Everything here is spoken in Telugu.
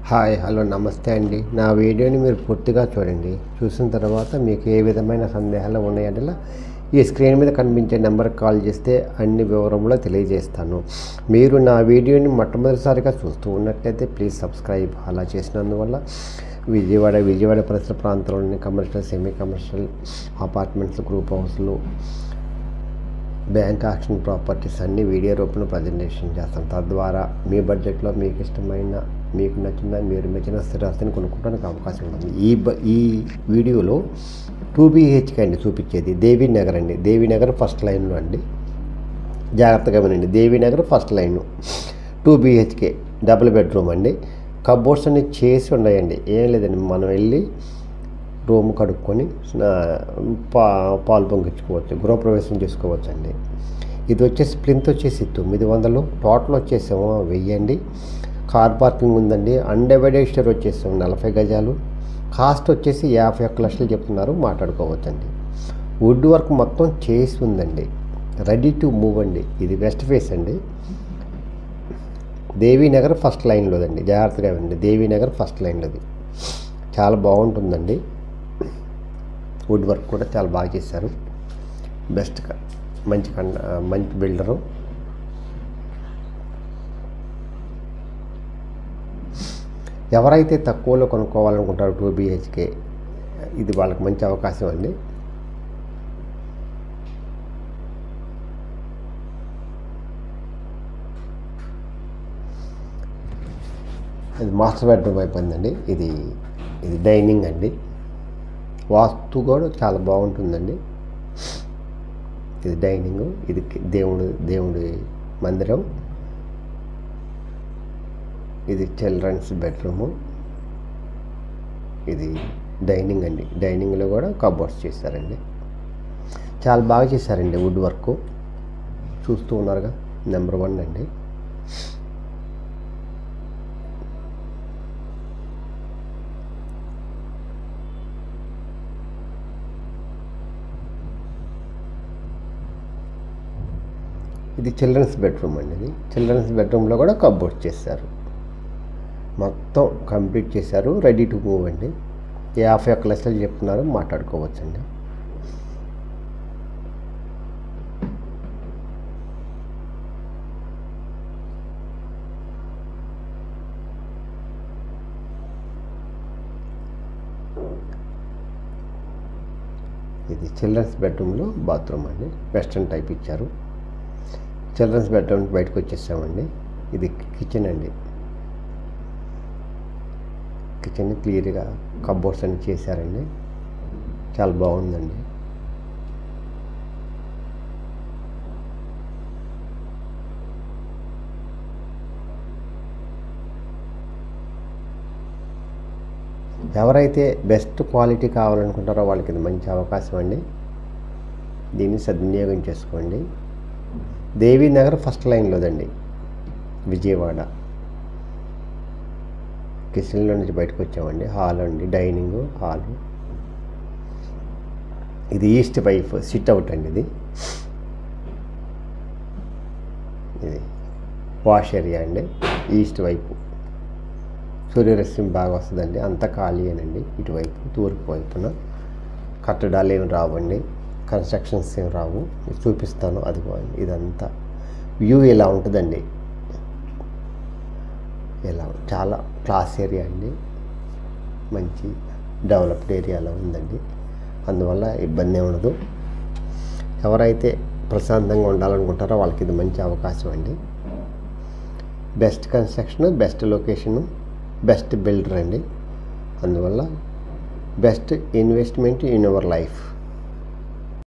హాయ్ హలో నమస్తే అండి. నా వీడియోని మీరు పూర్తిగా చూడండి. చూసిన తర్వాత మీకు ఏ విధమైన సందేహాలు ఉన్నాయంటే ఈ స్క్రీన్ మీద కనిపించే నెంబర్కి కాల్ చేస్తే అన్ని వివరంలో తెలియజేస్తాను. మీరు నా వీడియోని మొట్టమొదటిసారిగా చూస్తూ ఉన్నట్లయితే ప్లీజ్ సబ్స్క్రైబ్. అలా చేసినందువల్ల విజయవాడ పరిసర ప్రాంతాల్లోని commercial, semi commercial apartments, group హౌస్లు, బ్యాంక్ ఆక్షన్ ప్రాపర్టీస్ అన్ని వీడియో రూపంలో ప్రజెంటేషన్ చేస్తాను. తద్వారా మీ బడ్జెట్లో మీకు ఇష్టమైన, మీకు నచ్చిన, మీరు మెచ్చిన స్థిరాస్తిని కొనుక్కోవడానికి అవకాశం ఉంటుంది. ఈ వీడియోలో 2 BHK అండి చూపించేది. దేవీనగర్ అండి. దేవీనగర్ ఫస్ట్ లైన్లో అండి. జాగ్రత్తగా వినండి. Devi Nagar first line 2 BHK double bedroom అండి. కబోర్డ్స్ అన్ని చేసి ఉన్నాయండి. ఏం లేదండి, మనం వెళ్ళి రూమ్ కడుక్కొని పాలు పొంగించుకోవచ్చు, గృహప్రవేశం చేసుకోవచ్చు అండి. ఇది వచ్చేసి ప్లింత్ వచ్చేసి 900, టోటల్ వచ్చేసాము 1000 అండి. కార్ పార్కింగ్ ఉందండి. అన్డివైడెడ్ స్టేర్ వచ్చేసాము 40 గజాలు. కాస్ట్ వచ్చేసి 51 లక్షలు చెప్తున్నారు, మాట్లాడుకోవచ్చు అండి. వుడ్ వర్క్ మొత్తం చేసి ఉందండి. రెడీ టు మూవ్ అండి. ఇది వెస్ట్ ఫేస్ అండి. దేవీనగర్ ఫస్ట్ లైన్లోదండి. జాగ్రత్తగా వినండి. దేవీనగర్ ఫస్ట్ లైన్లోది. చాలా బాగుంటుందండి. వుడ్ వర్క్ కూడా చాలా బాగా చేశారు. బెస్ట్గా మంచి బిల్డరు. ఎవరైతే తక్కువలో కొనుక్కోవాలనుకుంటారో 2 BHK, ఇది వాళ్ళకి మంచి అవకాశం అండి. ఇది మాస్టర్ బెడ్రూమ్ అయిపోయిందండి. ఇది డైనింగ్ అండి. వాస్తు కూడా చాలా బాగుంటుందండి. ఇది డైనింగ్, ఇది దేవుడి మందిరం, ఇది చిల్డ్రన్స్ బెడ్రూము, ఇది డైనింగ్ అండి. డైనింగ్లో కూడా కబోర్డ్స్ చేశారండి. చాలా బాగా చేశారండి. వుడ్ వర్క్ చూస్తూ ఉన్నారుగా, నెంబర్ 1 అండి. ఇది చిల్డ్రన్స్ బెడ్రూమ్ అండి. ఇది చిల్డ్రన్స్ బెడ్రూమ్లో కూడా కబోర్డ్స్ చేశారు. మొత్తం కంప్లీట్ చేశారు. రెడీ టు మూవ్ అండి. 51 లక్షలు చెప్తున్నారు, మాట్లాడుకోవచ్చండి. ఇది చిల్డ్రన్స్ బెడ్రూమ్లో బాత్రూమ్ అండి. వెస్ట్రన్ టైప్ ఇచ్చారు. చిల్డ్రన్స్ బెడ్రూమ్ బయటకు వచ్చేసామండి. ఇది కిచెన్ అండి. కిచెన్ క్లియర్గా కబోర్డ్స్ అన్ని చేశారండి. చాలా బాగుందండి. ఎవరైతే బెస్ట్ క్వాలిటీ కావాలనుకుంటారో వాళ్ళకి ఇది మంచి అవకాశం అండి. దీన్ని సద్వినియోగం చేసుకోండి. దేవీనగర్ ఫస్ట్ లైన్లోదండి, విజయవాడ. కిచెన్లో నుంచి బయటకు వచ్చామండి. హాల్ అండి, డైనింగ్ హాలు. ఇది ఈస్ట్ వైపు సిట్ అవుట్ అండి. ఇది వాష్ ఏరియా అండి. ఈస్ట్ వైపు సూర్యరశ్మి బాగా వస్తుందండి. అంతా ఖాళీయేనండి. ఇటువైపు తూర్పు వైపున కట్టడాలు ఏమి రావండి, కన్స్ట్రక్షన్స్ ఏమి రావు. చూపిస్తాను. అదిగోండి, ఇదంతా వ్యూ ఇలా ఉంటుందండి. ఇలా చాలా క్లాస్ ఏరియా అండి. మంచి డెవలప్డ్ ఏరియాలో ఉందండి. అందువల్ల ఇబ్బంది ఉండదు. ఎవరైతే ప్రశాంతంగా ఉండాలనుకుంటారో వాళ్ళకి ఇది మంచి అవకాశం అండి. Best construction, best location, best builder అండి. అందువల్ల best investment in your life.